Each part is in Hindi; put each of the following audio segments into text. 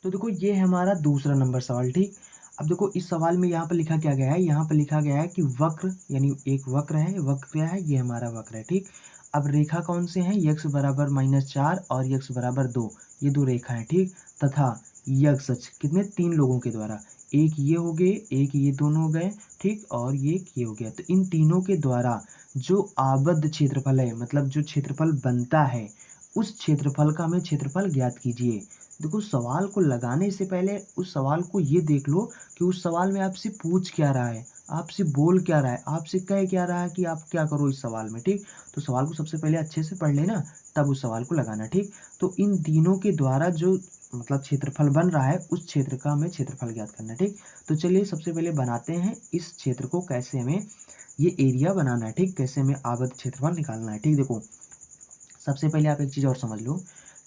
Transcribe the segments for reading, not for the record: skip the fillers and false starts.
तो देखो ये है हमारा दूसरा नंबर सवाल, ठीक। अब देखो इस सवाल में यहाँ पर लिखा क्या गया है, यहाँ पर लिखा गया है कि वक्र यानी एक वक्र है, वक्र क्या है, ये हमारा वक्र है, ठीक। अब रेखा कौन से हैं, यक्स बराबर -4 और यक्स बराबर 2, ये दो रेखा है, ठीक। तथा यक्स अक्ष कितने, 3 लोगों के द्वारा, एक ये हो गए, एक ये दोनों हो गए, ठीक, और ये हो गया। तो इन तीनों के द्वारा जो आबद्ध क्षेत्रफल है, मतलब जो क्षेत्रफल बनता है, उस क्षेत्रफल का हमें क्षेत्रफल ज्ञात कीजिए। देखो सवाल को लगाने से पहले उस सवाल को ये देख लो कि उस सवाल में आपसे पूछ क्या रहा है, आपसे बोल क्या रहा है, आपसे कह क्या रहा है कि आप क्या करो इस सवाल में, ठीक। तो सवाल को सबसे पहले अच्छे से पढ़ लेना, तब उस सवाल को लगाना, ठीक। तो इन तीनों के द्वारा जो मतलब क्षेत्रफल बन रहा है, उस क्षेत्र का हमें क्षेत्रफल ज्ञात करना है, ठीक। तो चलिए सबसे पहले बनाते हैं इस क्षेत्र को, कैसे हमें ये एरिया बनाना है, ठीक, कैसे हमें आबद्ध क्षेत्रफल निकालना है, ठीक। देखो सबसे पहले आप एक चीज़ और समझ लो,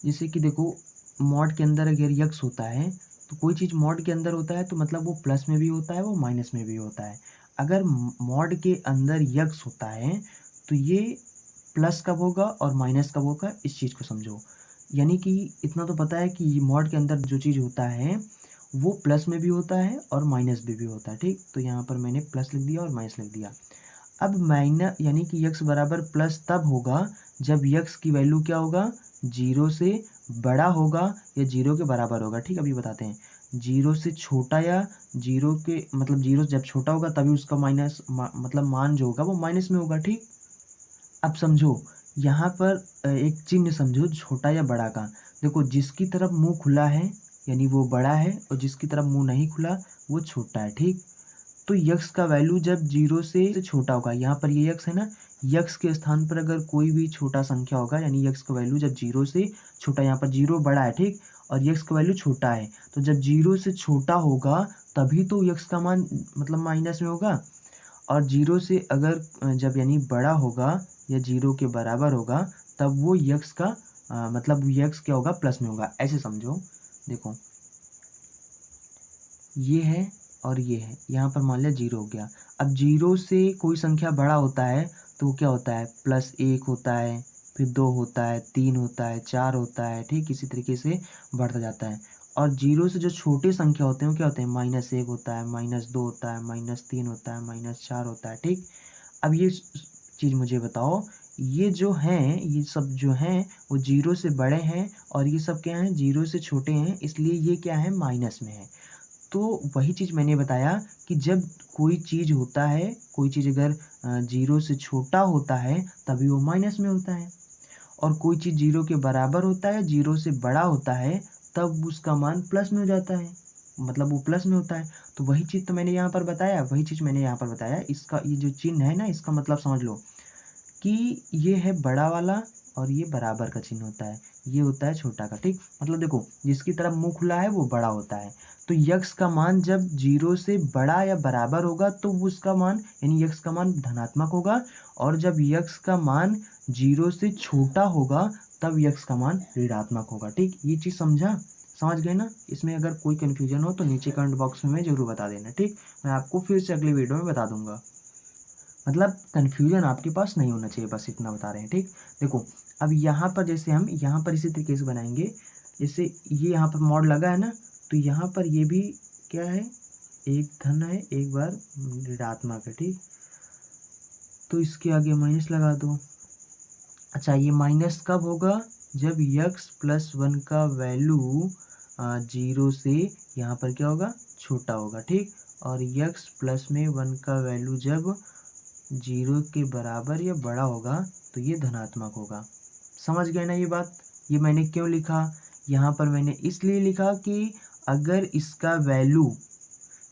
जैसे कि देखो मॉड के अंदर अगर यक्स होता है, तो कोई चीज़ मॉड के अंदर होता है तो मतलब वो प्लस में भी होता है, वो माइनस में भी होता है। अगर मॉड के अंदर यक्स होता है तो ये प्लस कब होगा और माइनस कब होगा, इस चीज़ को समझो। यानी कि इतना तो पता है कि मॉड के अंदर जो चीज़ होता है वो प्लस में भी होता है और माइनस में भी होता है, ठीक। तो यहाँ पर मैंने प्लस लिख दिया और माइनस लिख दिया। अब माइनस यानी कि यक्स बराबर प्लस तब होगा जब यक्स की वैल्यू क्या होगा, 0 से बड़ा होगा या 0 के बराबर होगा, ठीक। अभी बताते हैं, 0 से छोटा या 0 के मतलब 0 जब छोटा होगा तभी उसका मतलब मान जो होगा वो माइनस में होगा, ठीक। अब समझो यहाँ पर एक चिन्ह समझो छोटा या बड़ा का। देखो जिसकी तरफ मुंह खुला है यानी वो बड़ा है, और जिसकी तरफ मुंह नहीं खुला वो छोटा है, ठीक। तो यक्स का वैल्यू जब 0 से छोटा होगा, यहाँ पर ये यक्स है ना, यक्स के स्थान पर अगर कोई भी छोटा संख्या होगा यानी यक्स का वैल्यू जब 0 से छोटा, यहाँ पर 0 बड़ा है, ठीक, और यक्स का वैल्यू छोटा है, तो जब 0 से छोटा होगा तभी तो यक्स का मान मतलब माइनस में होगा। और 0 से अगर जब यानी बड़ा होगा या 0 के बराबर होगा, तब वो यक्स का मतलब यक्स क्या होगा, प्लस में होगा, ऐसे समझो। देखो ये है और ये है, यहाँ पर मान लिया 0 हो गया। अब 0 से कोई संख्या बड़ा होता है तो वो क्या होता है, +1 होता है, फिर 2 होता है, 3 होता है, 4 होता है, ठीक, इसी तरीके से बढ़ता जाता है। और 0 से जो छोटे संख्या होते हैं वो क्या होते हैं, -1 होता है, -2 होता है, -3 होता है, -4 होता है, ठीक। अब ये चीज़ मुझे बताओ, ये जो हैं ये सब जो हैं वो 0 से बड़े हैं और ये सब क्या हैं, 0 से छोटे हैं, इसलिए ये क्या है, माइनस में है। तो वही चीज़ मैंने बताया कि जब कोई चीज़ होता है, कोई चीज़ अगर 0 से छोटा होता है तभी वो माइनस में होता है, और कोई चीज़ 0 के बराबर होता है, 0 से बड़ा होता है, तब उसका मान प्लस में हो जाता है, मतलब वो प्लस में होता है। तो वही चीज़ तो मैंने यहाँ पर बताया, वही चीज़ मैंने यहाँ पर बताया। इसका ये जो चिन्ह है ना, इसका मतलब समझ लो कि ये है बड़ा वाला और ये बराबर का चिन्ह होता है, ये होता है छोटा का, ठीक। मतलब देखो जिसकी तरफ मुंह खुला है वो बड़ा होता है, तो यक्स का मान जब 0 से बड़ा या बराबर होगा तो उसका मान यानी यक्स का मान धनात्मक होगा, और जब यक्स का मान 0 से छोटा होगा तब यक्स का मान ऋणात्मक होगा, ठीक। ये चीज़ समझा, समझ गए ना। इसमें अगर कोई कन्फ्यूजन हो तो नीचे कमेंट बॉक्स में ज़रूर बता देना, ठीक। मैं आपको फिर से अगली वीडियो में बता दूंगा। मतलब कन्फ्यूजन आपके पास नहीं होना चाहिए, बस इतना बता रहे हैं, ठीक। देखो अब यहाँ पर जैसे हम यहाँ पर इसी तरीके से बनाएंगे, जैसे ये यहाँ पर मॉड लगा है ना, तो यहाँ पर ये भी क्या है, एक धन है, एक बार ऋणात्मक है, ठीक। तो इसके आगे माइनस लगा दो। अच्छा ये माइनस कब होगा, जब यक्स प्लस 1 का वैल्यू 0 से यहाँ पर क्या होगा, छोटा होगा, ठीक। और यक्स प्लस में 1 का वैल्यू जब 0 के बराबर या बड़ा होगा तो ये धनात्मक होगा। समझ गए ना ये बात। ये मैंने क्यों लिखा, यहाँ पर मैंने इसलिए लिखा कि अगर इसका वैल्यू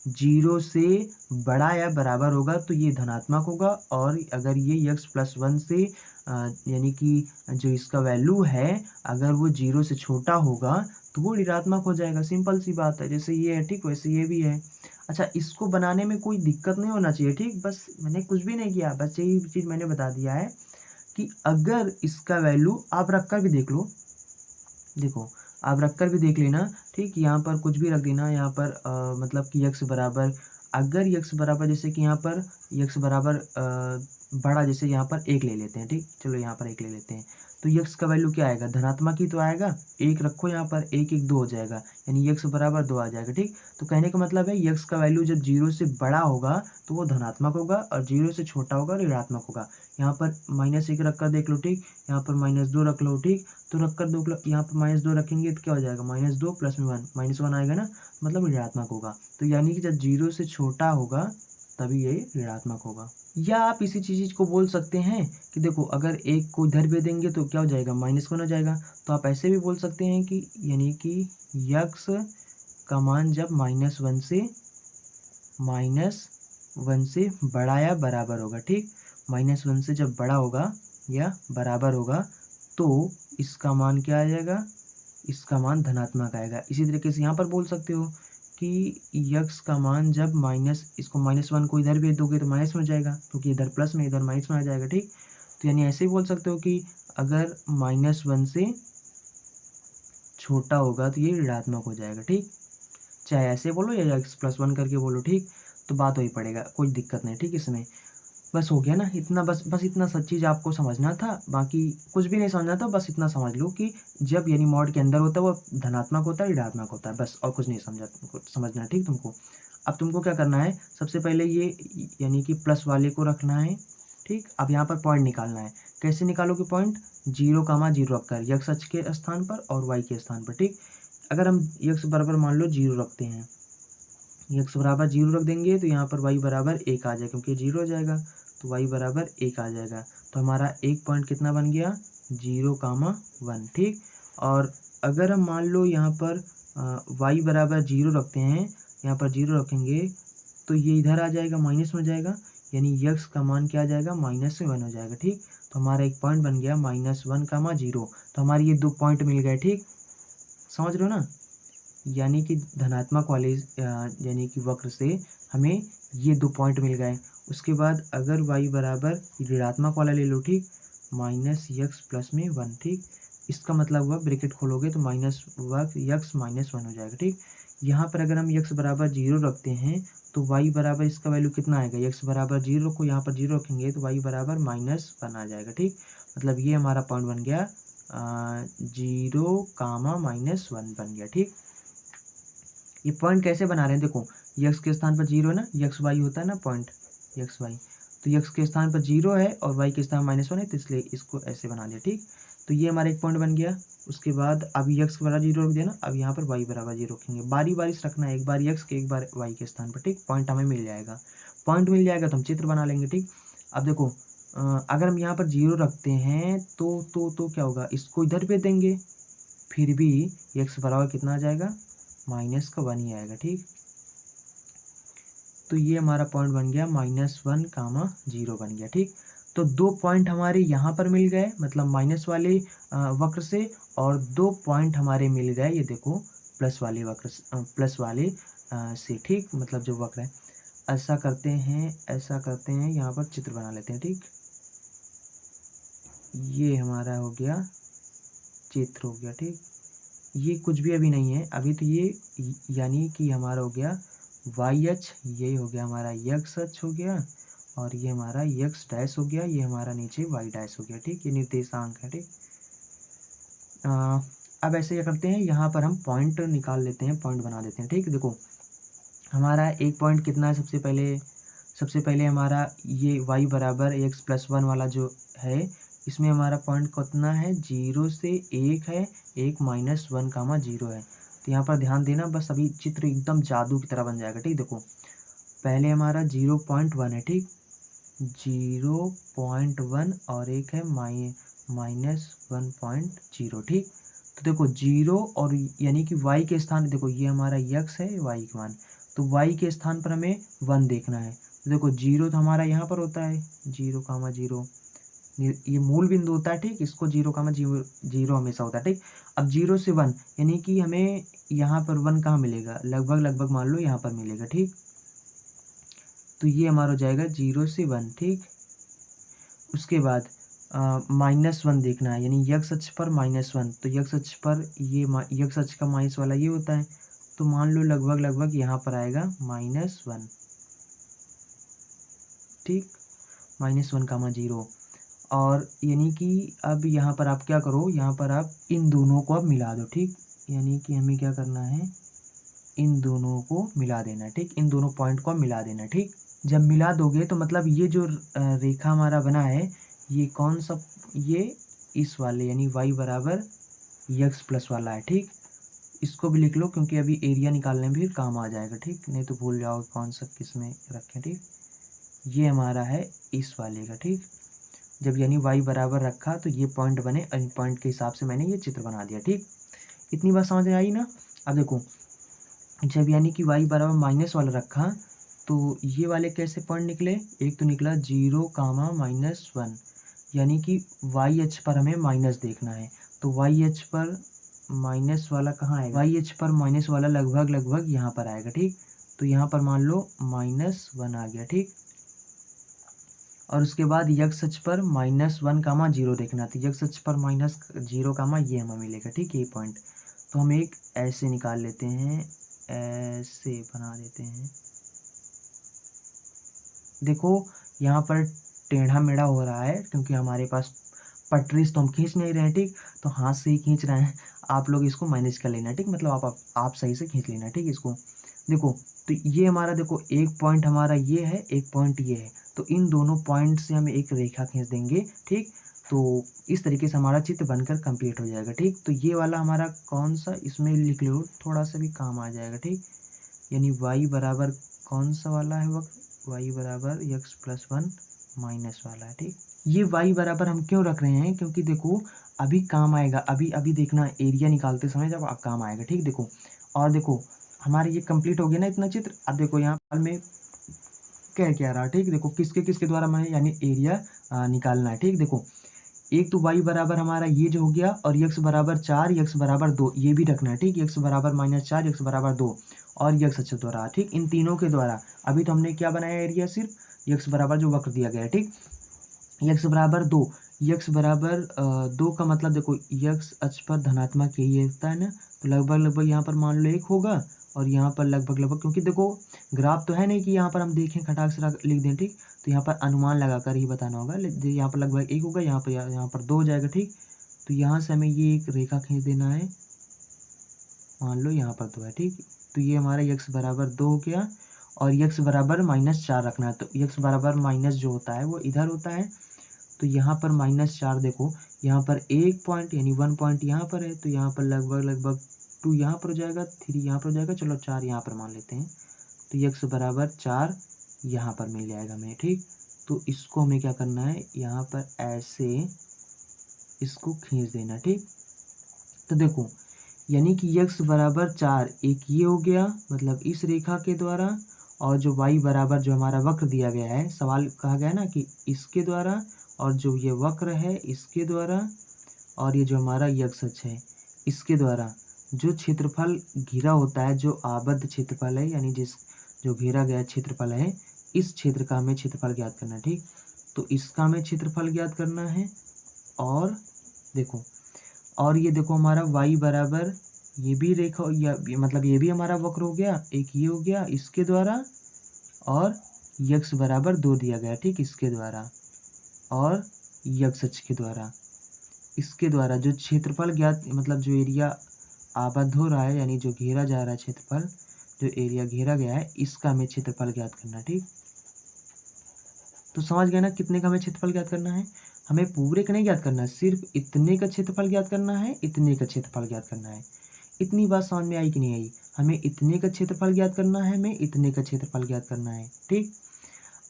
0 से बड़ा या बराबर होगा तो ये धनात्मक होगा, और अगर ये यक्स प्लस 1 से यानी कि जो इसका वैल्यू है अगर वो 0 से छोटा होगा तो वो ऋणात्मक हो जाएगा। सिंपल सी बात है, जैसे ये है, ठीक, वैसे ये भी है। अच्छा इसको बनाने में कोई दिक्कत नहीं होना चाहिए, ठीक। बस मैंने कुछ भी नहीं किया, बस यही चीज़ मैंने बता दिया है कि अगर इसका वैल्यू आप रख कर भी देख लो, देखो आप रख कर भी देख लेना, ठीक। यहाँ पर कुछ भी रख देना, यहाँ पर मतलब कि यक्स बराबर, अगर यक्स बराबर जैसे कि यहाँ पर यक्स बराबर बड़ा, जैसे यहाँ पर 1 ले लेते हैं, ठीक। चलो यहाँ पर 1 ले लेते हैं, तो यक्स का वैल्यू क्या आएगा, धनात्मक ही तो आएगा। एक रखो यहाँ पर, एक एक 2 हो जाएगा, यानी यक्स बराबर 2 आ जाएगा। ठीक, तो कहने का मतलब है यक्स का वैल्यू जब 0 से बड़ा होगा तो वो धनात्मक होगा, और 0 से छोटा होगा ऋणात्मक होगा। यहाँ पर -1 रख कर देख लो। ठीक, यहाँ पर -2 रख लो। ठीक, तो रख कर दो, यहाँ पर -2 रखेंगे तो क्या हो जाएगा, -2 प्लस में 1, -1 आएगा ना, मतलब ऋणात्मक होगा। तो यानी कि जब 0 से छोटा होगा तभी ये ऋणात्मक होगा। या आप इसी चीज को बोल सकते हैं कि देखो अगर एक को इधर भेज देंगे तो क्या हो जाएगा, -1 हो जाएगा। तो आप ऐसे भी बोल सकते हैं कि यानी कि यक्स का मान जब -1 से बड़ा या बराबर होगा। ठीक, -1 से जब बड़ा होगा या बराबर होगा तो इसका मान क्या आ जाएगा, इसका मान धनात्मक आएगा। इसी तरीके से यहाँ पर बोल सकते हो कि यक्स का मान जब इसको -1 को इधर भेज दोगे तो माइनस में हो जाएगा, क्योंकि इधर प्लस में इधर माइनस में आ जाएगा। ठीक, तो यानी ऐसे ही बोल सकते हो कि अगर -1 से छोटा होगा तो ये ऋणात्मक हो जाएगा। ठीक, चाहे ऐसे बोलो या x + 1 करके बोलो। ठीक, तो बात वही पड़ेगा, कोई दिक्कत नहीं। ठीक, इसमें बस हो गया ना इतना, बस इतना सब चीज़ आपको समझना था, बाकी कुछ भी नहीं समझना था। बस इतना समझ लो कि जब यानी मॉड के अंदर होता है वो धनात्मक होता है, ऋणात्मक होता है, बस और कुछ नहीं समझना। ठीक, तुमको अब तुमको क्या करना है, सबसे पहले ये यानी कि प्लस वाले को रखना है। ठीक, अब यहाँ पर पॉइंट निकालना है। कैसे निकालोगे पॉइंट, 0,0 रखकर x अक्ष के स्थान पर और y के स्थान पर। ठीक, अगर हम x बराबर मान लो 0 रखते हैं, x बराबर 0 रख देंगे तो यहाँ पर y बराबर 1 आ जाएगा, क्योंकि 0 हो जाएगा तो y बराबर 1 आ जाएगा। तो हमारा एक पॉइंट कितना बन गया, 0,1। ठीक, और अगर हम मान लो यहाँ पर y बराबर 0 रखते हैं, यहाँ पर 0 रखेंगे तो ये इधर आ जाएगा, माइनस में हो जाएगा, यानी x का मान क्या आ जाएगा, -1 हो जाएगा। ठीक, तो हमारा एक पॉइंट बन गया -1,0। तो हमारे ये 2 पॉइंट मिल गए। ठीक, समझ रहे हो ना, यानी कि धनात्मक वाले यानी कि वक्र से हमें ये 2 पॉइंट मिल गए। उसके बाद अगर y बराबर ऋणात्मक वाला ले लो। ठीक, -x प्लस में 1। ठीक, इसका मतलब हुआ ब्रैकेट खोलोगे तो -x -1 हो जाएगा। ठीक, यहाँ पर अगर हम x बराबर 0 रखते हैं तो y बराबर इसका वैल्यू कितना आएगा, x बराबर 0 रखो, यहाँ पर 0 रखेंगे तो y बराबर -1 आ जाएगा। ठीक, मतलब ये हमारा पॉइंट बन गया 0,-1 बन गया। ठीक, ये पॉइंट कैसे बना रहे हैं, देखो यक्स के स्थान पर 0 है ना, यक्स वाई होता है ना पॉइंट, यक्स वाई, तो यक्स के स्थान पर 0 है और वाई के स्थान -1 है, तो इसलिए इसको ऐसे बना लिया। ठीक, तो ये हमारा एक पॉइंट बन गया। उसके बाद अब यक्स के बराबर 0 रख दिया ना, अब यहाँ पर वाई बराबर 0 रखेंगे, बारी बारी से रखना है, एक बार यक्स के एक बार वाई के स्थान पर। ठीक, पॉइंट हमें मिल जाएगा, पॉइंट मिल जाएगा तो हम चित्र बना लेंगे। ठीक, अब देखो अगर हम यहाँ पर 0 रखते हैं तो क्या होगा, इसको इधर भेज देंगे, फिर भी यक्स बराबर कितना आ जाएगा, -1 ही आएगा। ठीक, तो ये हमारा पॉइंट बन गया -1,0 बन गया। ठीक, तो 2 पॉइंट हमारे यहाँ पर मिल गए, मतलब माइनस वाले वक्र से, और 2 पॉइंट हमारे मिल गए ये देखो प्लस वाले वक्र प्लस वाले से। ठीक, मतलब जो वक्र है, ऐसा करते हैं यहाँ पर चित्र बना लेते हैं। ठीक, ये हमारा हो गया चित्र हो गया। ठीक, ये कुछ भी अभी नहीं है, अभी तो ये यानी कि हमारा हो गया वाई अक्ष, ये हो गया हमारा यक्स अक्ष हो गया, और ये हमारा यक्स डैश हो गया, ये हमारा नीचे वाई डैश हो गया। ठीक, ये निर्देशांक है। ठीक, अब ऐसे क्या करते हैं, यहाँ पर हम पॉइंट निकाल लेते हैं, पॉइंट बना देते हैं। ठीक, देखो हमारा एक पॉइंट कितना है, सबसे पहले हमारा ये y बराबर x+1 वाला जो है, इसमें हमारा पॉइंट कितना है, 0 से 1 है, 1 -1,0 है। तो यहाँ पर ध्यान देना, बस अभी चित्र एकदम जादू की तरह बन जाएगा। ठीक, देखो पहले हमारा 0.1 है। ठीक, 0.1 और एक है -1.0। ठीक, तो देखो 0 और यानी कि y के स्थान, देखो ये हमारा x है, y के मान, तो y के स्थान पर हमें 1 देखना है। तो देखो 0 तो हमारा यहाँ पर होता है, 0,0 ये मूल बिंदु होता है। ठीक, इसको 0,0 हमेशा होता है। ठीक, अब 0 से 1 यानी कि हमें यहाँ पर 1 कहाँ मिलेगा, लगभग मान लो यहाँ पर मिलेगा। ठीक, तो ये हमारा हो जाएगा 0 से 1। ठीक, उसके बाद -1 देखना है, यानी यक्स अक्ष पर -1, तो यक्स अक्ष पर ये यक्स अक्ष का माइनस वाला ये होता है, तो मान लो लगभग यहाँ पर आएगा -1। ठीक, -1,0। और यानी कि अब यहाँ पर आप क्या करो, यहाँ पर आप इन दोनों को अब मिला दो, ठीक। यानी कि हमें क्या करना है, इन दोनों को मिला देना, ठीक। इन दोनों पॉइंट को मिला देना, ठीक। जब मिला दोगे तो मतलब ये जो रेखा हमारा बना है, ये कौन सा, ये इस वाले यानी y बराबर यक्स प्लस वाला है, ठीक। इसको भी लिख लो क्योंकि अभी एरिया निकालने में भी काम आ जाएगा, ठीक। नहीं तो भूल जाओगे कौन सा किस में रखें, ठीक। ये हमारा है इस वाले का, ठीक। जब यानी y बराबर रखा तो ये पॉइंट बने और इन पॉइंट के हिसाब से मैंने ये चित्र बना दिया, ठीक। इतनी बात समझ में आई ना। अब देखो, जब यानी कि y बराबर माइनस वाला रखा तो ये वाले कैसे पॉइंट निकले, एक तो निकला 0, -1, यानी कि वाई एच पर हमें माइनस देखना है। तो वाई एच पर माइनस वाला कहाँ आएगा, वाई एच पर माइनस वाला लगभग यहाँ पर आएगा, ठीक। तो यहाँ पर मान लो -1 आ गया, ठीक। और उसके बाद यक्स अक्ष पर -1, 0 देखना, तो यक्स अक्ष पर -0, ये हमें मिलेगा, ठीक, ये पॉइंट। तो हम एक ऐसे निकाल लेते हैं, ऐसे बना देते हैं। देखो यहाँ पर टेढ़ा मेढ़ा हो रहा है क्योंकि हमारे पास पटरी तो हम खींच नहीं रहे हैं, ठीक। तो हाथ से ही खींच रहे हैं, आप लोग इसको मैनेज कर लेना, ठीक। मतलब आप सही से खींच लेना, ठीक। इसको देखो, तो ये हमारा देखो एक पॉइंट हमारा ये है, एक पॉइंट ये है, तो इन दोनों पॉइंट से हम एक रेखा खींच देंगे, ठीक। तो इस तरीके से हमारा चित्र बनकर कंप्लीट हो जाएगा, ठीक। तो ये वाला हमारा कौन सा, इसमें लिख लो, थोड़ा सा भी काम आ जाएगा, ठीक। यानी y बराबर कौन सा वाला है वक्त, y बराबर यक्स प्लस 1 माइनस वाला है, ठीक। ये y बराबर हम क्यों रख रहे हैं, क्योंकि देखो अभी काम आएगा, अभी देखना एरिया निकालते समय जब काम आएगा, ठीक। देखो, और देखो हमारे ये कंप्लीट हो गया ना इतना चित्र। अब देखो यहाँ में क्या रहा, ठीक। देखो किसके किसके द्वारा हमें यानी एरिया निकालना है, ठीक। देखो एक तो y बराबर हमारा ये जो हो गया, और यक्स बराबर 4, यक्स बराबर 2, ये भी रखना है, ठीक। यक्स बराबर -4, यक्स बराबर 2 और यक्स अक्ष द्वारा, ठीक। इन तीनों के द्वारा अभी तो हमने क्या बनाया एरिया, सिर्फ यक्स बराबर जो वक्र दिया गया है, ठीक। यक्स बराबर 2, यक्स बराबर 2 का मतलब देखो यक्स अक्ष पर धनात्मक यही होता है ना, तो लगभग यहाँ पर मान लो 1 होगा और यहाँ पर लगभग, क्योंकि देखो ग्राफ तो है नहीं कि यहाँ पर हम देखें खटाक से लिख दें, ठीक। तो यहाँ पर अनुमान लगाकर ही बताना होगा, यहाँ पर लगभग 1 होगा, यहाँ पर 2 हो जाएगा, ठीक। तो यहाँ से हमें ये एक रेखा खींच देना है, मान लो यहाँ पर 2 है, ठीक। तो ये हमारा यक्स बराबर 2 हो गया और यक्स बराबर -4 रखना है, तो यक्स बराबर माइनस जो होता है वो इधर होता है, तो यहाँ पर -4 देखो, यहाँ पर एक पॉइंट यानी 1 पॉइंट यहाँ पर है, तो यहाँ पर लगभग 2 यहाँ पर हो जाएगा, 3 यहाँ पर हो जाएगा, चलो 4 यहाँ पर मान लेते हैं, तो यक्स बराबर 4 यहाँ पर मिल जाएगा हमें, ठीक। तो इसको हमें क्या करना है, यहाँ पर ऐसे इसको खींच देना, ठीक। तो देखो यानी कि यक्स बराबर 4 एक ये हो गया, मतलब इस रेखा के द्वारा, और जो y बराबर जो हमारा वक्र दिया गया है, सवाल कहा गया है ना कि इसके द्वारा, और जो ये वक्र है इसके द्वारा, और ये जो हमारा यक्स अक्ष है इसके द्वारा जो क्षेत्रफल घिरा होता है, जो आबद्ध क्षेत्रफल है यानी जो घेरा गया क्षेत्रफल है, इस क्षेत्र का हमें क्षेत्रफल ज्ञात करना है, ठीक। तो इसका हमें क्षेत्रफल ज्ञात करना है, और देखो, और ये देखो हमारा y बराबर ये भी रेखा, या मतलब ये भी हमारा वक्र हो गया, एक ये हो गया इसके द्वारा, और यक्स बराबर 2 दिया गया, ठीक, इसके द्वारा, और यक्स अक्ष के द्वारा, इसके द्वारा जो क्षेत्रफल ज्ञात, मतलब जो एरिया आबद्ध हो रहा है यानी जो घेरा जा रहा है क्षेत्रफल, जो एरिया घेरा गया है, इसका हमें क्षेत्रफल ज्ञात करना, ठीक। तो समझ गए ना कितने का हमें क्षेत्रफल ज्ञात करना है, हमें पूरे का नहीं ज्ञात करना है, सिर्फ इतने का क्षेत्रफल ज्ञात करना है, इतने का क्षेत्रफल ज्ञात करना है। इतनी बात समझ में आई कि नहीं आई, हमें इतने का क्षेत्रफल ज्ञात करना है, हमें इतने का क्षेत्रफल ज्ञात करना है, ठीक।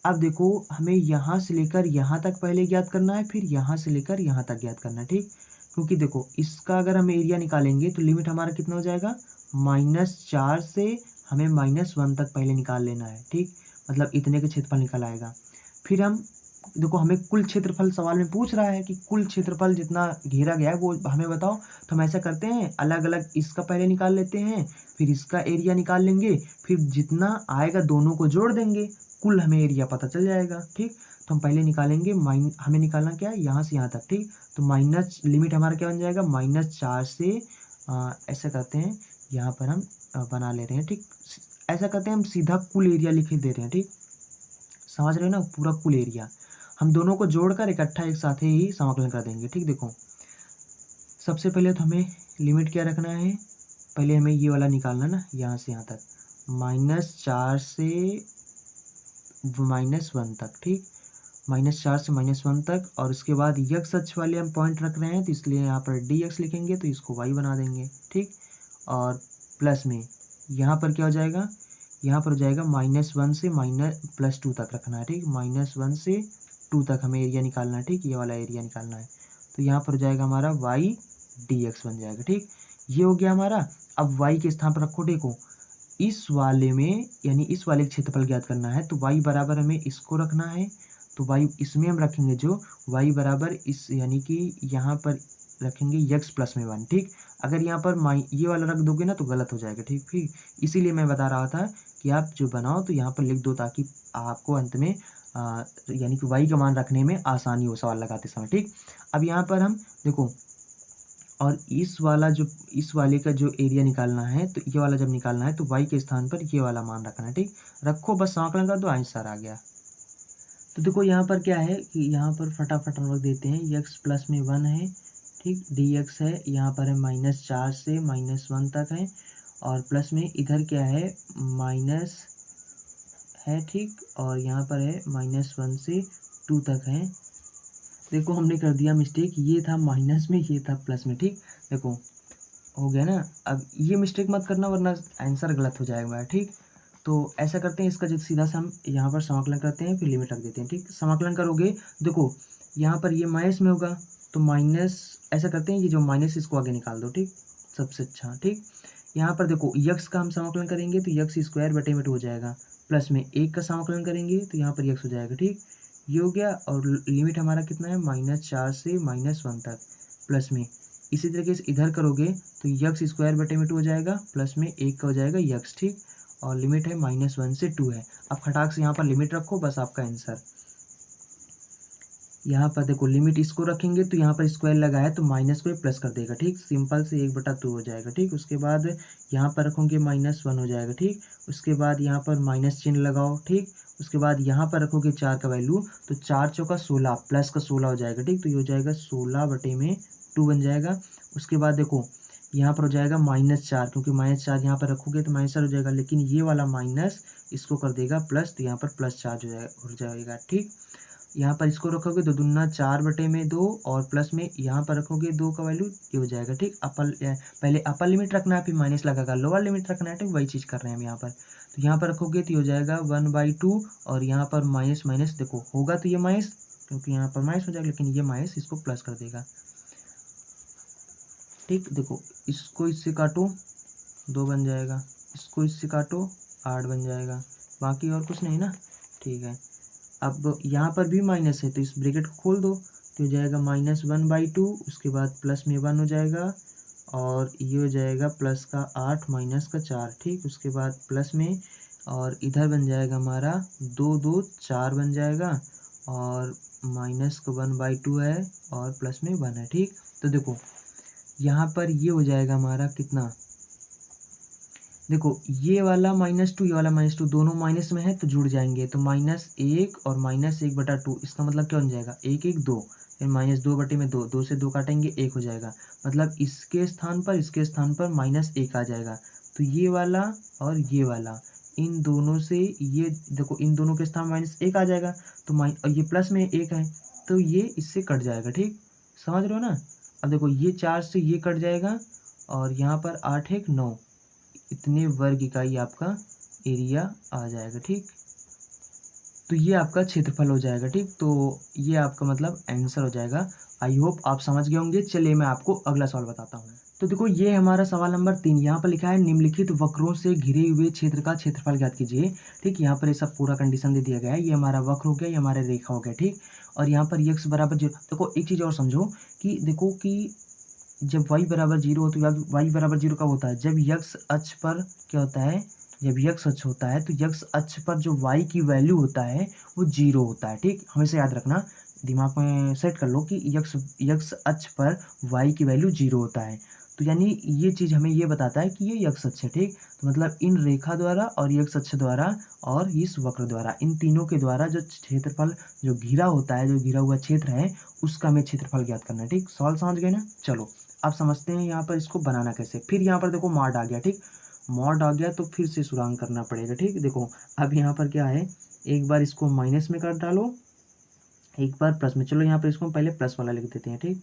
अब देखो हमें यहाँ से लेकर यहाँ तक पहले ज्ञात करना है, फिर यहाँ से लेकर यहाँ तक ज्ञात करना है, ठीक। क्योंकि देखो इसका अगर हम एरिया निकालेंगे तो लिमिट हमारा कितना हो जाएगा, -4 से हमें -1 तक पहले निकाल लेना है, ठीक। मतलब इतने का क्षेत्रफल निकल आएगा। फिर हम देखो हमें कुल क्षेत्रफल सवाल में पूछ रहा है कि कुल क्षेत्रफल जितना घेरा गया है वो हमें बताओ, तो हम ऐसा करते हैं अलग अलग इसका पहले निकाल लेते हैं, फिर इसका एरिया निकाल लेंगे, फिर जितना आएगा दोनों को जोड़ देंगे, कुल हमें एरिया पता चल जाएगा, ठीक। तो हम पहले निकालेंगे हमें निकालना क्या है, यहाँ से यहाँ तक, ठीक। तो माइनस लिमिट हमारा क्या बन जाएगा, -4 से ऐसा करते हैं, यहाँ पर हम बना ले रहे हैं, ठीक। ऐसा करते हैं हम सीधा कुल एरिया लिख दे रहे हैं, ठीक। समझ रहे हो ना, पूरा कुल एरिया हम दोनों को जोड़कर इकट्ठा एक साथ ही समाकलन कर देंगे। ठीक, देखो सबसे पहले तो हमें लिमिट क्या रखना है, पहले हमें ये वाला निकालना ना, यहाँ से यहाँ तक -4 से -1 तक। ठीक, -4 से -1 तक, और उसके बाद यक्स अक्ष वाले हम पॉइंट रख रहे हैं तो इसलिए यहाँ पर dx लिखेंगे, तो इसको y बना देंगे। ठीक, और प्लस में यहाँ पर क्या हो जाएगा, यहाँ पर हो जाएगा -1 से +2 तक रखना है। ठीक, -1 से 2 तक हमें एरिया निकालना है। ठीक, ये वाला एरिया निकालना है, तो यहाँ पर हो जाएगा हमारा y dx बन जाएगा। ठीक, ये हो गया हमारा। अब y के स्थान पर रखो, देखो इस वाले में यानी इस वाले क्षेत्रफल ज्ञात करना है, तो y बराबर हमें इसको रखना है, तो y इसमें हम रखेंगे जो y बराबर इस यानी कि यहाँ पर रखेंगे x + में 1। ठीक, अगर यहाँ पर ये वाला रख दोगे ना तो गलत हो जाएगा। ठीक, ठीक, इसीलिए मैं बता रहा था कि आप जो बनाओ तो यहाँ पर लिख दो, ताकि आपको अंत में यानी कि y का मान रखने में आसानी हो सवाल लगाते समय। ठीक, अब यहाँ पर हम देखो, और इस वाले का जो एरिया निकालना है, तो ये वाला जब निकालना है तो y के स्थान पर ये वाला मान रखना है। ठीक, रखो, बस समाकलन कर दो, आंसर आ गया। तो देखो यहाँ पर क्या है कि यहाँ पर फटाफट हम लोग देते हैं, x + में 1 है। ठीक, dx है, यहाँ पर है -4 से -1 तक है, और प्लस में इधर क्या है माइनस है। ठीक, और यहाँ पर है -1 से 2 तक है। देखो हमने कर दिया मिस्टेक, ये था माइनस में, ये था प्लस में। ठीक, देखो हो गया ना। अब ये मिस्टेक मत करना वरना आंसर गलत हो जाएगा। ठीक, तो ऐसा करते हैं, इसका जो सीधा सा हम यहाँ पर समाकलन करते हैं, फिर लिमिट रख देते हैं। ठीक, समाकलन करोगे, देखो यहाँ पर ये माइनस में होगा तो माइनस, ऐसा करते हैं ये जो माइनस इसको आगे निकाल दो। ठीक, सबसे अच्छा। ठीक, यहाँ पर देखो यक्स का हम समाकलन करेंगे तो x² बटे में 2 हो जाएगा, प्लस में 1 का समाकलन करेंगे तो यहाँ पर x हो जाएगा। ठीक, ये हो गया, और लिमिट हमारा कितना है -4 से -1 तक, प्लस में इसी तरीके से इधर करोगे तो x² बटे में 2 हो जाएगा, प्लस में 1 का हो जाएगा x। ठीक, और लिमिट है -1 से 2 है। अब खटाक से यहाँ पर लिमिट रखो, बस आपका आंसर। यहाँ पर देखो लिमिट इसको रखेंगे तो यहाँ पर स्क्वायर लगाया तो माइनस को प्लस कर देगा। ठीक, सिंपल से 1/2 हो जाएगा। ठीक, उसके बाद यहाँ पर रखोगे -1 हो जाएगा। ठीक, उसके बाद यहाँ पर माइनस चिन्ह लगाओ। ठीक, उसके बाद यहाँ पर रखोगे 4 का वैल्यू, तो 4 चौका 16 प्लस का 16 हो जाएगा। ठीक, तो ये हो जाएगा 16 बटे में 2 बन जाएगा। उसके बाद देखो यहाँ पर हो जाएगा -4, क्योंकि -4 यहाँ पर रखोगे तो -4 हो जाएगा, लेकिन ये वाला माइनस इसको कर देगा प्लस, तो यहाँ पर +4 हो जाएगा। ठीक, यहाँ पर इसको रखोगे तो दूना 4 बटे में 2, और प्लस में यहाँ पर रखोगे 2 का वैल्यू, ये हो जाएगा। ठीक, पहले अपर लिमिट रखना है, फिर माइनस लगाकर लोअर लिमिट रखना है। ठीक, वही चीज़ कर रहे हैं हम यहाँ पर। तो यहाँ पर रखोगे तो ये हो जाएगा 1/2, और यहाँ पर माइनस माइनस देखो होगा तो ये माइनस, क्योंकि यहाँ पर माइनस हो जाएगा, लेकिन ये माइनस इसको प्लस कर देगा। ठीक, देखो इसको इससे काटो 2 बन जाएगा, इसको इससे काटो 8 बन जाएगा, बाकी और कुछ नहीं ना। ठीक है, अब यहाँ पर भी माइनस है तो इस ब्रैकेट को खोल दो, तो हो जाएगा -1/2, उसके बाद प्लस में 1 हो जाएगा, और ये हो जाएगा प्लस का 8 माइनस का 4। ठीक, उसके बाद प्लस में, और इधर बन जाएगा हमारा 2 2 4 बन जाएगा, और माइनस का 1/2 है, और प्लस में 1 है। ठीक, तो देखो यहाँ पर ये हो जाएगा हमारा कितना, देखो ये वाला -2 ये वाला -2 दोनों माइनस में है तो जुड़ जाएंगे, तो -1 और -1/2, इसका मतलब क्या बन जाएगा 1 1 2, फिर -2 बटे में 2, 2 से 2 काटेंगे 1 हो जाएगा, मतलब इसके स्थान पर -1 आ जाएगा। तो ये वाला और ये वाला, इन दोनों से ये देखो इन दोनों के स्थान -1 आ जाएगा, तो और ये प्लस में 1 है तो ये इससे कट जाएगा। ठीक, समझ रहे हो ना। अब देखो ये 4 से ये कट जाएगा, और यहाँ पर 8 1 9, इतने वर्ग इकाई आपका एरिया आ जाएगा। ठीक, तो ये आपका क्षेत्रफल हो जाएगा। ठीक, तो ये आपका मतलब आंसर हो जाएगा। आई होप आप समझ गए होंगे। चलिए मैं आपको अगला सवाल बताता हूँ। तो देखो ये हमारा सवाल नंबर 3, यहाँ पर लिखा है निम्नलिखित वक्रों से घिरे हुए क्षेत्र का क्षेत्रफल ज्ञात कीजिए। ठीक, यहाँ पर ये सब पूरा कंडीशन दे दिया गया है, ये हमारा वक्र हो गया, ये हमारा रेखा हो गया। ठीक, और यहाँ पर x बराबर 0, देखो एक चीज़ और समझो कि देखो कि जब y बराबर 0 हो तो y बराबर 0 कब होता है, जब x अक्ष पर क्या होता है, जब x अक्ष होता है तो x अक्ष पर जो y की वैल्यू होता है वो 0 होता है। ठीक, हमेशा याद रखना, दिमाग में सेट कर लो कि x अक्ष पर y की वैल्यू 0 होता है। तो यानी ये चीज़ हमें ये बताता है कि ये यक्ष अक्ष है, ठीक। तो मतलब इन रेखा द्वारा और यक्ष अक्ष द्वारा और इस वक्र द्वारा, इन तीनों के द्वारा जो क्षेत्रफल जो घिरा होता है, जो घिरा हुआ क्षेत्र है, उसका हमें क्षेत्रफल ज्ञात करना है, ठीक। सवाल समझ गए ना। चलो अब समझते हैं यहाँ पर इसको बनाना कैसे। फिर यहाँ पर देखो मॉड आ गया, ठीक। मॉड आ गया तो फिर से सुरांग करना पड़ेगा, ठीक। देखो अब यहाँ पर क्या है, एक बार इसको माइनस में कर डालो, एक बार प्लस में। चलो यहाँ पर इसको पहले प्लस वाला लिख देते हैं, ठीक।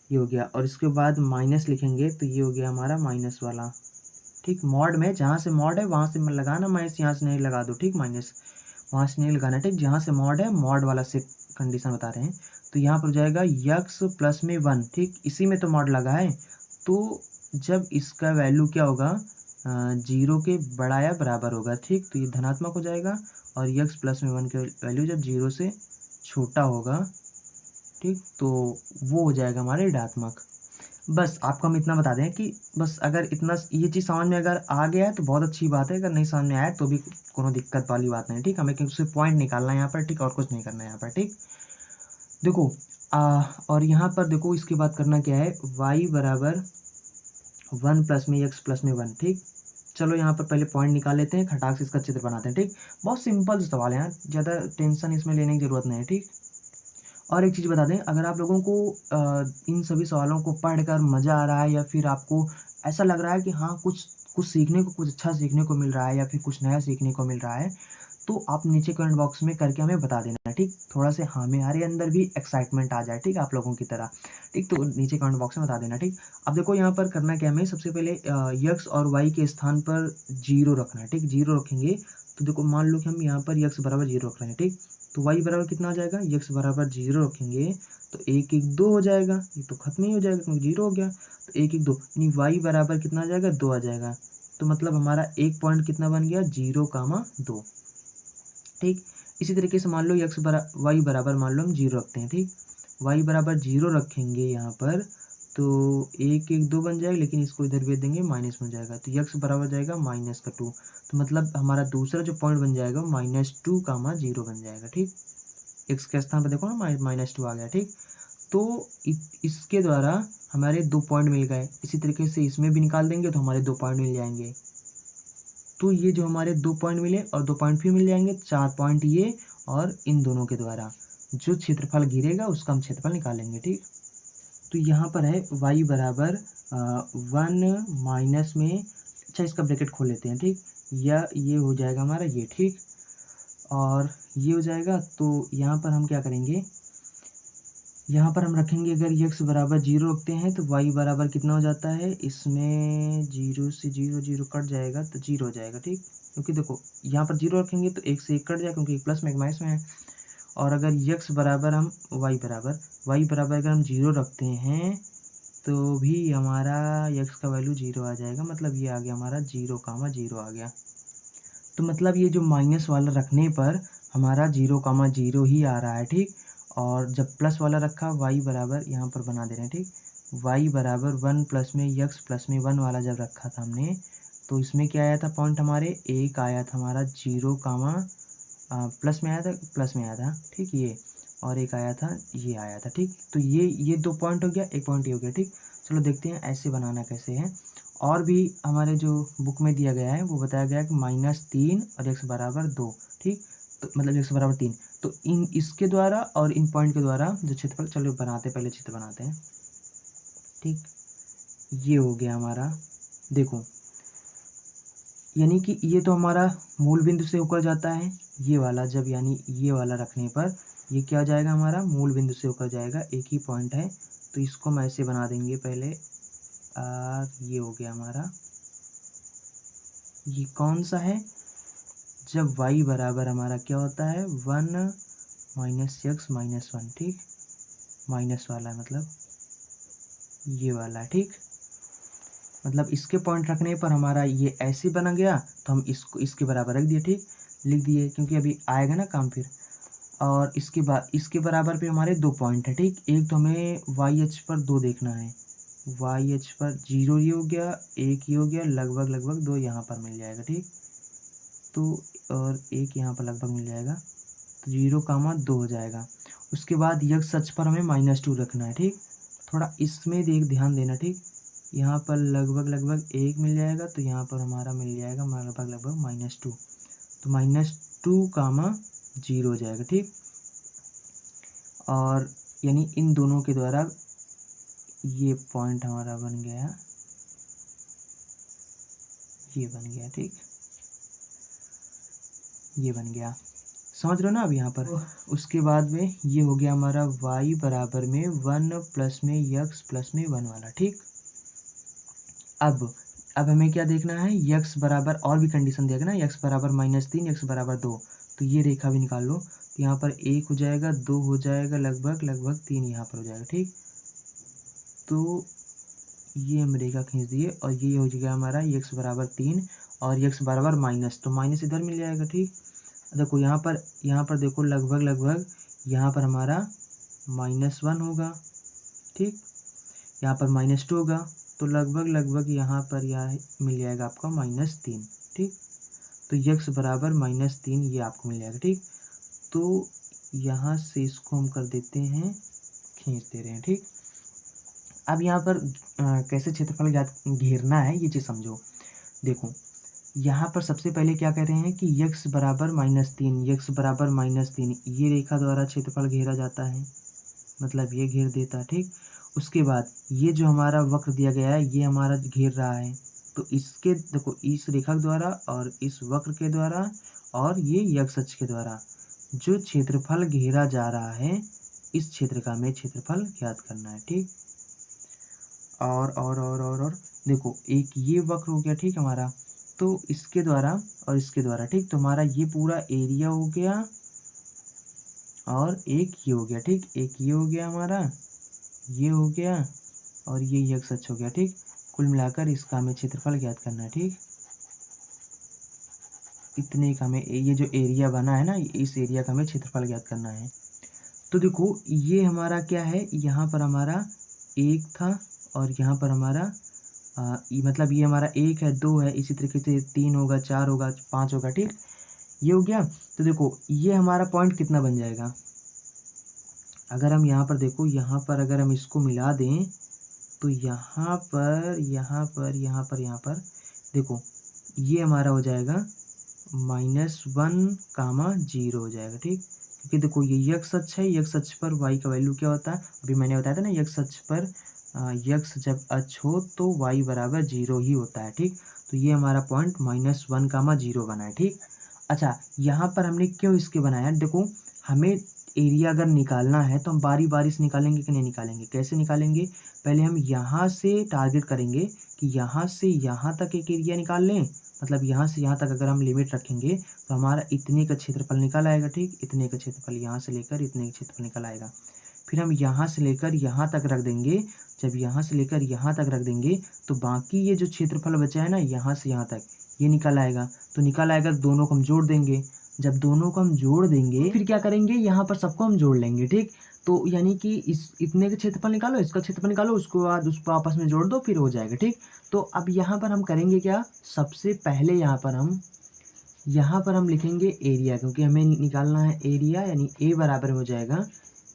ये हो गया, और इसके बाद माइनस लिखेंगे तो ये हो गया हमारा माइनस वाला, ठीक। मॉड में जहाँ से मॉड है वहाँ से लगाना माइनस, यहाँ से नहीं लगा दो, ठीक। माइनस वहाँ से नहीं लगाना, ठीक। जहाँ से मॉड है मॉड वाला से कंडीशन बता रहे हैं। तो यहाँ पर हो जाएगा यक्स प्लस में 1, ठीक। इसी में तो मॉड लगा है, तो जब इसका वैल्यू क्या होगा, 0 के बड़ा या बराबर होगा, ठीक। तो ये धनात्मक हो जाएगा, और यक्स प्लस में 1 के वैल्यू जब 0 से छोटा होगा, ठीक, तो वो हो जाएगा हमारे ऋणात्मक। बस आपको हम इतना बता दें कि बस अगर इतना ये चीज़ समझ में अगर आ गया है तो बहुत अच्छी बात है, अगर नहीं समझ में आया तो भी कोनो दिक्कत वाली बात नहीं, ठीक। हमें उससे पॉइंट निकालना है यहाँ पर, ठीक, और कुछ नहीं करना है यहाँ पर, ठीक। देखो और यहाँ पर देखो इसके बाद करना क्या है, y बराबर 1 प्लस में x प्लस में 1, ठीक। चलो यहाँ पर पहले पॉइंट निकाल लेते हैं, खटाक से इसका चित्र बनाते हैं, ठीक। बहुत सिंपल सवाल है यार, ज़्यादा टेंशन इसमें लेने की ज़रूरत नहीं है, ठीक। और एक चीज़ बता दें, अगर आप लोगों को इन सभी सवालों को पढ़कर मज़ा आ रहा है, या फिर आपको ऐसा लग रहा है कि हाँ कुछ कुछ सीखने को, कुछ अच्छा सीखने को मिल रहा है, या फिर कुछ नया सीखने को मिल रहा है, तो आप नीचे कमेंट बॉक्स में करके हमें बता देना, ठीक। थोड़ा से हमारे अंदर भी एक्साइटमेंट आ जाए, ठीक, आप लोगों की तरह, ठीक। तो नीचे कमेंट बॉक्स में बता देना, ठीक। अब देखो यहाँ पर करना क्या, हमें सबसे पहले यक्स और वाई के स्थान पर 0 रखना है, ठीक। 0 रखेंगे तो देखो मान लो कि हम यहाँ पर यक्स बराबर 0 रख रहे हैं, ठीक। तो वाई बराबर कितना आ जाएगा, यक्स बराबर 0 रखेंगे तो 1 1 2 हो जाएगा, ये तो खत्म ही हो जाएगा क्योंकि 0 हो गया। तो 1 1 2 यानी वाई बराबर कितना आ जाएगा, 2 आ जाएगा। तो मतलब हमारा एक पॉइंट कितना बन गया, 0,2, ठीक। इसी तरीके से मान लो वाई बराबर मान लो हम 0 रखते हैं, ठीक। वाई बराबर 0 रखेंगे यहाँ पर तो 1 1 2 बन जाएगा, लेकिन इसको इधर भेज देंगे माइनस में जाएगा, तो यक्स बराबर जाएगा -2। तो मतलब हमारा दूसरा जो पॉइंट बन जाएगा -2,0 बन जाएगा, ठीक। एक्स के स्थान पर देखो ना -2 आ गया, ठीक। तो इसके द्वारा हमारे 2 पॉइंट मिल गए। इसी तरीके से इसमें भी निकाल देंगे तो हमारे 2 पॉइंट मिल जाएंगे। तो ये जो हमारे 2 पॉइंट मिले और 2 पॉइंट फिर मिल जाएंगे, 4 पॉइंट ये, और इन दोनों के द्वारा जो क्षेत्रफल घिरेगा उसका हम क्षेत्रफल निकालेंगे, ठीक। तो यहाँ पर है y बराबर 1 माइनस में, अच्छा इसका ब्रैकेट खोल लेते हैं, ठीक। या ये हो जाएगा हमारा ये, ठीक, और ये हो जाएगा। तो यहाँ पर हम क्या करेंगे, यहाँ पर हम रखेंगे, अगर x बराबर 0 रखते हैं तो y बराबर कितना हो जाता है, इसमें 0 से 0 0 कट जाएगा तो 0 हो जाएगा, ठीक। क्योंकि देखो यहाँ पर 0 रखेंगे तो 1 से 1 कट जाएगा, क्योंकि 1 प्लस में 1 माइनस में है। और अगर x बराबर हम y बराबर अगर हम 0 रखते हैं तो भी हमारा x का वैल्यू 0 आ जाएगा, मतलब ये आ गया हमारा 0,0 आ गया। तो मतलब ये जो माइनस वाला रखने पर हमारा 0,0 ही आ रहा है, ठीक। और जब प्लस वाला रखा y बराबर, यहाँ पर बना दे रहे हैं, ठीक। y बराबर 1 प्लस में x प्लस में 1 वाला जब रखा था हमने, तो इसमें क्या आया था पॉइंट हमारे, एक आया था हमारा 0, प्लस में आया था, ठीक। ये और एक आया था, ये आया था, ठीक। तो ये 2 पॉइंट हो गया, एक पॉइंट ये हो गया, ठीक। चलो देखते हैं ऐसे बनाना कैसे है। और भी हमारे जो बुक में दिया गया है वो बताया गया है कि -3 और x बराबर 2, ठीक। तो मतलब x बराबर 3, तो इसके द्वारा और इन पॉइंट के द्वारा जो क्षेत्रफल, चलो बनाते पहले चित्र बनाते हैं, ठीक। ये हो गया हमारा, देखो यानी कि ये तो हमारा मूल बिंदु से होकर जाता है, ये वाला जब यानी ये वाला रखने पर ये क्या हो जाएगा, हमारा मूल बिंदु से होकर जाएगा, एक ही पॉइंट है। तो इसको हम ऐसे बना देंगे पहले, ये हो गया हमारा, ये कौन सा है, जब y बराबर हमारा क्या होता है 1 माइनस x माइनस 1, ठीक। माइनस वाला है मतलब ये वाला है, ठीक। मतलब इसके पॉइंट रखने पर हमारा ये ऐसे बना गया, तो हम इसको इसके बराबर रख दिए, ठीक, लिख दिए, क्योंकि अभी आएगा ना काम फिर। और इसके बाद इसके बराबर पे हमारे 2 पॉइंट है, ठीक। एक तो हमें वाई एच पर 2 देखना है, वाई एच पर 0 ये हो गया, 1 ये हो गया, लगभग 2 यहाँ पर मिल जाएगा, ठीक। तो और 1 यहाँ पर लगभग मिल जाएगा, तो 0,2 हो जाएगा। उसके बाद यक्स अक्ष पर हमें -2 रखना है, ठीक। थोड़ा इसमें ध्यान देना, ठीक। यहाँ पर लगभग लगभग 1 मिल जाएगा, तो यहाँ पर हमारा मिल जाएगा लगभग लगभग -2, तो -2 कामा 0 हो जाएगा, ठीक। और यानी इन दोनों के द्वारा ये पॉइंट हमारा बन गया, ये बन गया, ठीक, ये बन गया, समझ रहे हो ना अब यहाँ पर। उसके बाद में ये हो गया हमारा y बराबर में 1 प्लस में x प्लस में 1 वाला, ठीक। अब हमें क्या देखना है, x बराबर, और भी कंडीशन देगा ना, x बराबर -3, x बराबर 2, तो ये रेखा भी निकाल लो। तो यहाँ पर 1 हो जाएगा, 2 हो जाएगा, लगभग लगभग 3 यहाँ पर हो जाएगा, ठीक। तो ये हम रेखा खींच दिए, और ये हो जाएगा हमारा x बराबर 3 और x बराबर माइनस, तो माइनस इधर मिल जाएगा, ठीक। देखो यहाँ पर देखो लगभग लगभग यहाँ पर हमारा -1 होगा, ठीक, यहाँ पर -2 होगा, तो लगभग लगभग यहाँ पर यह मिल जाएगा आपका -3, ठीक। तो x बराबर -3 ये आपको मिल जाएगा, ठीक। तो यहाँ से इसको हम कर देते हैं, खींच दे रहे हैं, ठीक। अब यहाँ पर कैसे क्षेत्रफल घेरना है ये चीज़ समझो। देखो यहाँ पर सबसे पहले क्या कह रहे हैं कि x बराबर -3, x बराबर -3, ये रेखा द्वारा क्षेत्रफल घेरा जाता है, मतलब ये घेर देता है, ठीक। उसके बाद ये जो हमारा वक्र दिया गया है ये हमारा घेर रहा है, तो इसके देखो इस रेखा द्वारा और इस वक्र के द्वारा और ये x अक्ष के द्वारा जो क्षेत्रफल घेरा जा रहा है, इस क्षेत्र का हमें क्षेत्रफल ज्ञात करना है, ठीक। और देखो एक ये वक्र हो गया, ठीक हमारा, तो इसके द्वारा और इसके द्वारा, ठीक, तो हमारा ये पूरा एरिया हो गया, और एक ये हो गया, ठीक, एक ये हो गया हमारा, ये हो गया, और ये x अक्ष हो गया, ठीक। कुल मिलाकर इसका हमें क्षेत्रफल ज्ञात करना है, ठीक। इतने का हमें ये जो एरिया बना है ना, इस एरिया का हमें क्षेत्रफल ज्ञात करना है। तो देखो ये हमारा क्या है, यहाँ पर हमारा 1 था और यहाँ पर हमारा मतलब ये हमारा 1 है, 2 है, इसी तरीके से 3 होगा, 4 होगा, 5 होगा, ठीक, ये हो गया। तो देखो ये हमारा पॉइंट कितना बन जाएगा, अगर हम यहाँ पर देखो, यहाँ पर अगर हम इसको मिला दें तो यहाँ पर देखो ये हमारा हो जाएगा -1, 0 हो जाएगा, ठीक। क्योंकि देखो ये x अक्ष है, x अक्ष पर y का वैल्यू क्या होता है, अभी मैंने बताया था ना, x अक्ष पर x जब अक्ष हो तो y बराबर 0 ही होता है, ठीक। तो ये हमारा पॉइंट -1, 0 बना है, ठीक। अच्छा यहाँ पर हमने क्यों इसके बनाया, देखो हमें एरिया अगर निकालना है तो हम बारी बारी से निकालेंगे कि नहीं निकालेंगे, कैसे निकालेंगे, पहले हम यहाँ से टारगेट करेंगे कि यहाँ से यहाँ तक एक एरिया निकाल लें, मतलब यहाँ से यहाँ तक अगर हम लिमिट रखेंगे तो हमारा इतने का क्षेत्रफल निकल आएगा, ठीक, इतने का क्षेत्रफल यहाँ से लेकर इतने का क्षेत्रफल निकल आएगा। फिर हम यहाँ से लेकर यहाँ तक रख देंगे, जब यहाँ से लेकर यहाँ तक रख देंगे तो बाकी ये जो क्षेत्रफल बचा है ना, यहाँ से यहाँ तक ये निकल आएगा, तो निकल आएगा, दोनों को हम जोड़ देंगे, जब दोनों को हम जोड़ देंगे फिर क्या करेंगे, यहाँ पर सबको हम जोड़ लेंगे, ठीक। तो यानी कि इस इतने का क्षेत्रफल निकालो, इसका क्षेत्रफल निकालो, उसके बाद उसको आपस में जोड़ दो, फिर हो जाएगा, ठीक। तो अब यहाँ पर हम करेंगे क्या, सबसे पहले यहाँ पर हम लिखेंगे एरिया, क्योंकि हमें निकालना है एरिया, यानी ए बराबर हो जाएगा,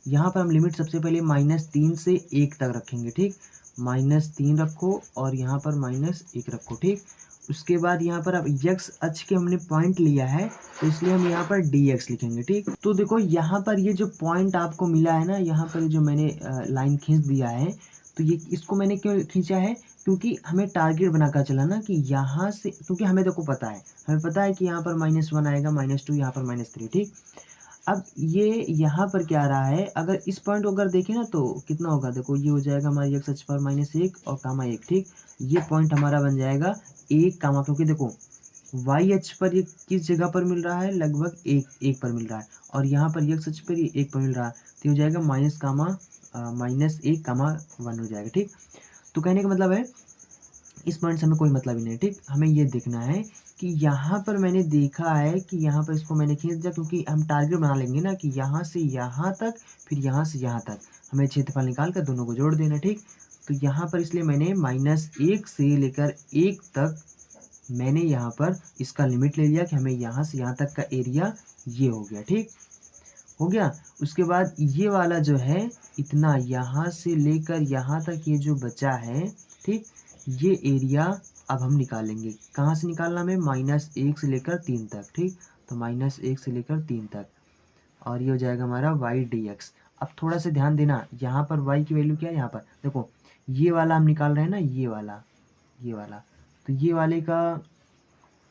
यहाँ पर हम लिमिट सबसे पहले -3 से 1 तक रखेंगे, ठीक, -3 रखो और यहाँ पर -1 रखो, ठीक। उसके बाद यहाँ पर अब x अक्ष के हमने पॉइंट लिया है तो इसलिए हम यहाँ पर dx लिखेंगे, ठीक। तो देखो यहाँ पर ये जो पॉइंट आपको मिला है ना, यहाँ पर जो मैंने लाइन खींच दिया है, तो ये इसको मैंने क्यों खींचा है, क्योंकि हमें टारगेट बनाकर चला ना कि यहाँ से, क्योंकि हमें देखो हमें पता है कि यहाँ पर -1 आएगा, -2, यहाँ पर -3, ठीक। अब ये यहाँ पर क्या आ रहा है, अगर इस पॉइंट को अगर देखें ना तो कितना होगा, देखो ये हो जाएगा हमारी x अक्ष पर -1 और कामा 1, ठीक। ये पॉइंट हमारा बन जाएगा 1 कामा, क्योंकि देखो y अक्ष पर ये किस जगह पर मिल रहा है, लगभग 1 पर मिल रहा है, और यहाँ पर x अक्ष पर ये 1 पर मिल रहा है, तो हो जाएगा -1, -1, 1 हो जाएगा, ठीक। तो कहने का मतलब है इस पॉइंट से हमें कोई मतलब ही नहीं, ठीक। हमें ये देखना है कि यहाँ पर मैंने देखा है कि यहाँ पर इसको मैंने खींच दिया, क्योंकि हम टारगेट बना लेंगे ना कि यहाँ से यहाँ तक, फिर यहाँ से यहाँ तक हमें क्षेत्रफल निकाल कर दोनों को जोड़ देना, ठीक। तो यहाँ पर इसलिए मैंने -1 से लेकर 1 तक मैंने यहाँ पर इसका लिमिट ले लिया कि हमें यहाँ से यहाँ तक का एरिया ये हो गया, ठीक हो गया। उसके बाद ये वाला जो है इतना यहाँ से लेकर यहाँ तक ये जो बचा है, ठीक, ये एरिया अब हम निकालेंगे। कहाँ से निकालना हमें? -1 से लेकर 3 तक, ठीक। तो -1 से लेकर 3 तक, और ये हो जाएगा हमारा y dx। अब थोड़ा सा ध्यान देना, यहाँ पर y की वैल्यू क्या है, यहाँ पर देखो ये वाला हम निकाल रहे हैं ना, ये वाला, तो ये वाले का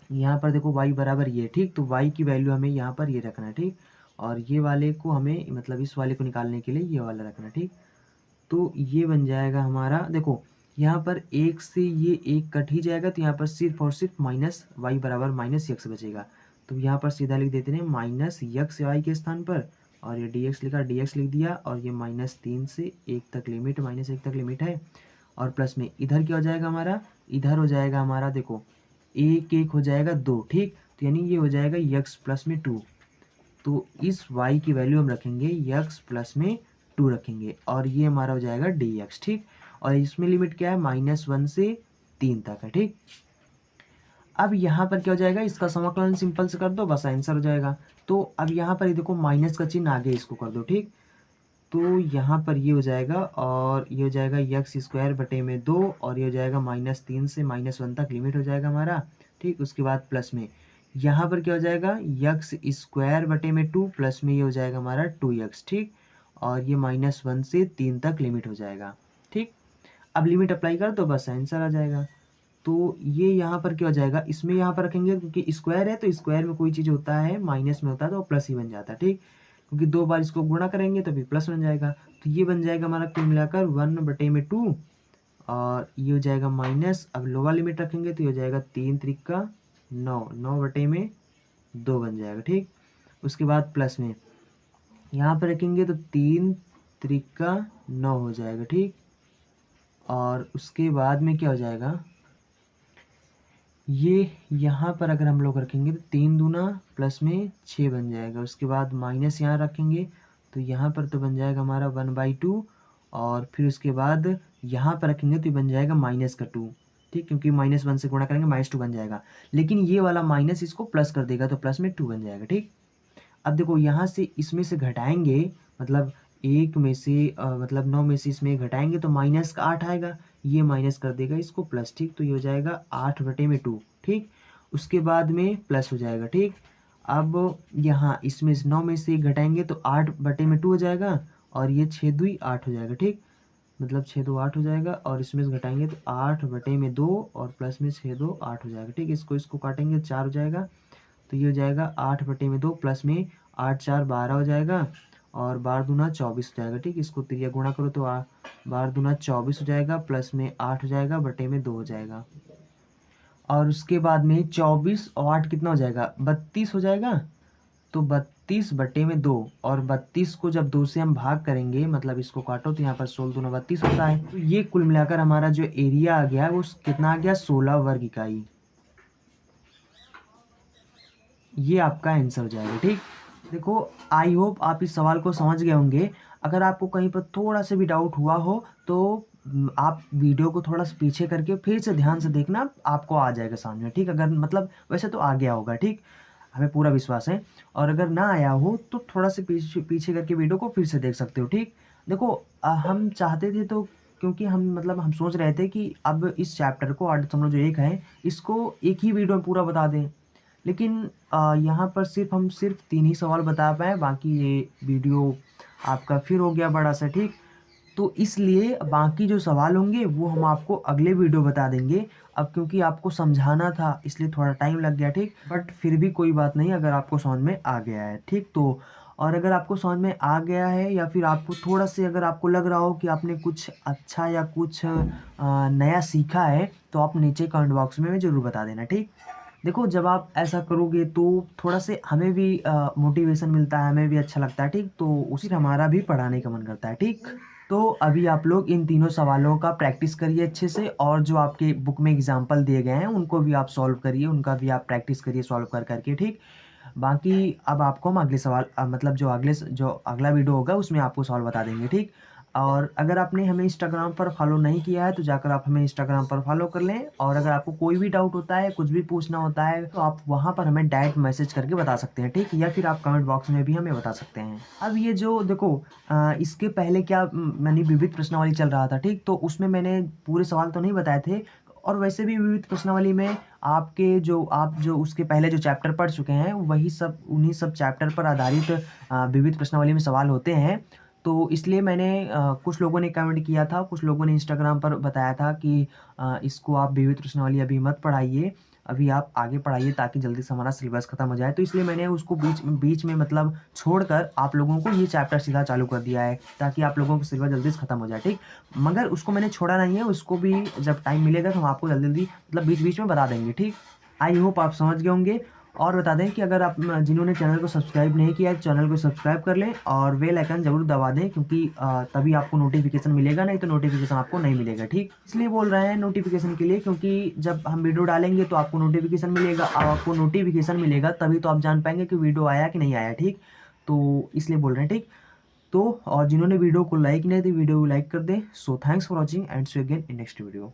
यहाँ पर देखो y बराबर ये, ठीक। तो y की वैल्यू हमें यहाँ पर ये रखना है, ठीक। और ये वाले को हमें मतलब इस वाले को निकालने के लिए ये वाला रखना है, ठीक। तो ये बन जाएगा हमारा, देखो यहाँ पर एक से ये एक कट ही जाएगा, तो यहाँ पर सिर्फ और सिर्फ माइनस वाई बराबर -x बचेगा। तो यहाँ पर सीधा लिख देते हैं -x वाई के स्थान पर, और ये dx लिखा, dx लिख दिया, और ये -3 से 1 तक लिमिट, -1 तक लिमिट है। और प्लस में इधर क्या हो जाएगा हमारा, इधर हो जाएगा हमारा देखो 1 हो जाएगा 2, ठीक। तो यानी ये हो जाएगा x प्लस में 2। तो इस y की वैल्यू हम रखेंगे x प्लस में 2 रखेंगे, और ये हमारा हो जाएगा dx, ठीक। और इसमें लिमिट क्या है, -1 से 3 तक है, ठीक। अब यहाँ पर क्या हो जाएगा, इसका समाकलन सिंपल से कर दो, बस आंसर हो जाएगा। तो अब यहाँ पर ये देखो माइनस का चिन्ह आगे इसको कर दो, ठीक। तो यहाँ पर ये हो जाएगा, और ये हो जाएगा x² बटे में 2, और ये हो जाएगा -3 से -1 तक लिमिट हो जाएगा हमारा, ठीक। उसके बाद प्लस में यहाँ पर क्या हो जाएगा, x² बटे में 2, प्लस में ये हो जाएगा हमारा 2x, ठीक। और ये -1 से 3 तक लिमिट हो जाएगा, ठीक। अब लिमिट अप्लाई कर दो, बस आंसर आ जाएगा। तो ये यहाँ पर क्या हो जाएगा, इसमें यहाँ पर रखेंगे क्योंकि स्क्वायर है, तो स्क्वायर में कोई चीज़ होता है माइनस में होता है तो प्लस ही बन जाता है, ठीक। क्योंकि 2 बार इसको गुणा करेंगे तो भी प्लस बन जाएगा। तो ये बन जाएगा हमारा कुल मिलाकर 1/2, और ये हो जाएगा माइनस, अब लोअर लिमिट रखेंगे तो ये हो जाएगा 3 त्रिका 9, 9/2 बन जाएगा, ठीक। उसके बाद प्लस में यहाँ पर रखेंगे तो 3 त्रिका 9 हो जाएगा, ठीक। और उसके बाद में क्या हो जाएगा, ये यहाँ पर अगर हम लोग रखेंगे तो 3 दूना प्लस में 6 बन जाएगा। उसके बाद माइनस यहाँ रखेंगे तो यहाँ पर तो बन जाएगा हमारा 1/2, और फिर उसके बाद यहाँ पर रखेंगे तो ये बन जाएगा -2, ठीक। क्योंकि -1 से गुणा करेंगे -2 बन जाएगा, लेकिन ये वाला माइनस इसको प्लस कर देगा तो प्लस में 2 बन जाएगा, ठीक। अब देखो यहाँ से इसमें से घटाएंगे, मतलब 1 में से मतलब 9 में से इसमें घटाएंगे तो माइनस का 8 आएगा, ये माइनस कर देगा इसको प्लस, ठीक। तो ये हो जाएगा 8/2, ठीक। उसके बाद में प्लस हो जाएगा, ठीक। अब यहाँ इसमें 9 में से घटाएंगे तो 8/2 हो जाएगा, और ये 6 दूई 8 हो जाएगा, ठीक। मतलब 6 2 8 हो जाएगा, और इसमें से घटाएंगे तो 8/2 और प्लस में 6 2 8 हो जाएगा, ठीक। इसको काटेंगे 4 हो जाएगा, तो ये हो जाएगा 8/2 प्लस में 8 4 12 हो जाएगा, और 12 दूना 24 हो जाएगा, ठीक। इसको त्रिया गुणा करो तो 12 दूना 24 हो जाएगा, प्लस में 8 हो जाएगा, बटे में 2 हो जाएगा। और उसके बाद में 24 और 8 कितना हो जाएगा, 32 हो जाएगा। तो 32/2, और 32 को जब 2 से हम भाग करेंगे, मतलब इसको काटो तो यहाँ पर 16 दूना 32 होता है। तो ये कुल मिलाकर हमारा जो एरिया आ गया वो कितना आ गया, 16 वर्ग इकाई। ये आपका आंसर हो जाएगा, ठीक। देखो आई होप आप इस सवाल को समझ गए होंगे। अगर आपको कहीं पर थोड़ा सा भी डाउट हुआ हो तो आप वीडियो को थोड़ा सा पीछे करके फिर से ध्यान से देखना, आपको आ जाएगा समझ में, ठीक। अगर मतलब वैसे तो आ गया होगा, ठीक, हमें पूरा विश्वास है। और अगर ना आया हो तो थोड़ा सा पीछे पीछे करके वीडियो को फिर से देख सकते हो, ठीक। देखो हम चाहते थे तो, क्योंकि हम मतलब हम सोच रहे थे कि अब इस चैप्टर को 8.1 है, इसको एक ही वीडियो में पूरा बता दें, लेकिन यहाँ पर हम सिर्फ 3 ही सवाल बता पाए, बाकी ये वीडियो आपका फिर हो गया बड़ा सा, ठीक। तो इसलिए बाकी जो सवाल होंगे वो हम आपको अगले वीडियो बता देंगे। अब क्योंकि आपको समझाना था इसलिए थोड़ा टाइम लग गया, ठीक। बट फिर भी कोई बात नहीं, अगर आपको समझ में आ गया है, ठीक। तो और अगर आपको समझ में आ गया है, या फिर आपको थोड़ा से अगर आपको लग रहा हो कि आपने कुछ अच्छा या कुछ नया सीखा है, तो आप नीचे कमेंट बॉक्स में ज़रूर बता देना, ठीक। देखो जब आप ऐसा करोगे तो थोड़ा से हमें भी मोटिवेशन मिलता है, हमें भी अच्छा लगता है, ठीक। तो उसी हमारा भी पढ़ाने का मन करता है, ठीक। तो अभी आप लोग इन तीनों सवालों का प्रैक्टिस करिए अच्छे से, और जो आपके बुक में एग्जाम्पल दिए गए हैं उनको भी आप सॉल्व करिए, उनका भी आप प्रैक्टिस करिए सॉल्व कर करके, ठीक। बाकी अब आपको हम अगले सवाल मतलब जो अगला वीडियो होगा उसमें आपको सवाल बता देंगे, ठीक। और अगर आपने हमें इंस्टाग्राम पर फॉलो नहीं किया है तो जाकर आप हमें इंस्टाग्राम पर फॉलो कर लें, और अगर आपको कोई भी डाउट होता है, कुछ भी पूछना होता है, तो आप वहाँ पर हमें डायरेक्ट मैसेज करके बता सकते हैं, ठीक। या फिर आप कमेंट बॉक्स में भी हमें बता सकते हैं। अब ये जो देखो इसके पहले क्या मैंने विविध प्रश्नावली चल रहा था, ठीक। तो उसमें मैंने पूरे सवाल तो नहीं बताए थे, और वैसे भी विविध प्रश्नावली में आपके जो आप जो उसके पहले जो चैप्टर पढ़ चुके हैं वही सब उन्हीं सब चैप्टर पर आधारित विविध प्रश्नावली में सवाल होते हैं। तो इसलिए मैंने कुछ लोगों ने कमेंट किया था, कुछ लोगों ने इंस्टाग्राम पर बताया था कि इसको आप विविध प्रश्नावली अभी मत पढ़ाइए, अभी आप आगे पढ़ाइए ताकि जल्दी से हमारा सिलेबस खत्म हो जाए। तो इसलिए मैंने उसको बीच बीच में मतलब छोड़कर आप लोगों को ये चैप्टर सीधा चालू कर दिया है ताकि आप लोगों का सिलेबस जल्दी से खत्म हो जाए, ठीक। मगर उसको मैंने छोड़ा नहीं है, उसको भी जब टाइम मिलेगा तो हम आपको जल्दी जल्दी मतलब बीच बीच में बता देंगे, ठीक। आई होप आप समझ गए होंगे। और बता दें कि अगर आप जिन्होंने चैनल को सब्सक्राइब नहीं किया है तो चैनल को सब्सक्राइब कर लें और बेल आइकन ज़रूर दबा दें, क्योंकि तभी आपको नोटिफिकेशन मिलेगा, नहीं तो नोटिफिकेशन आपको नहीं मिलेगा, ठीक। इसलिए बोल रहे हैं नोटिफिकेशन के लिए, क्योंकि जब हम वीडियो डालेंगे तो आपको नोटिफिकेशन मिलेगा, आपको नोटिफिकेशन मिलेगा तभी तो आप जान पाएंगे कि वीडियो आया कि नहीं आया, ठीक। तो इसलिए बोल रहे हैं, ठीक। तो और जिन्होंने वीडियो को लाइक नहीं दी वीडियो को लाइक कर दें। So thanks for watching and see you again in next video.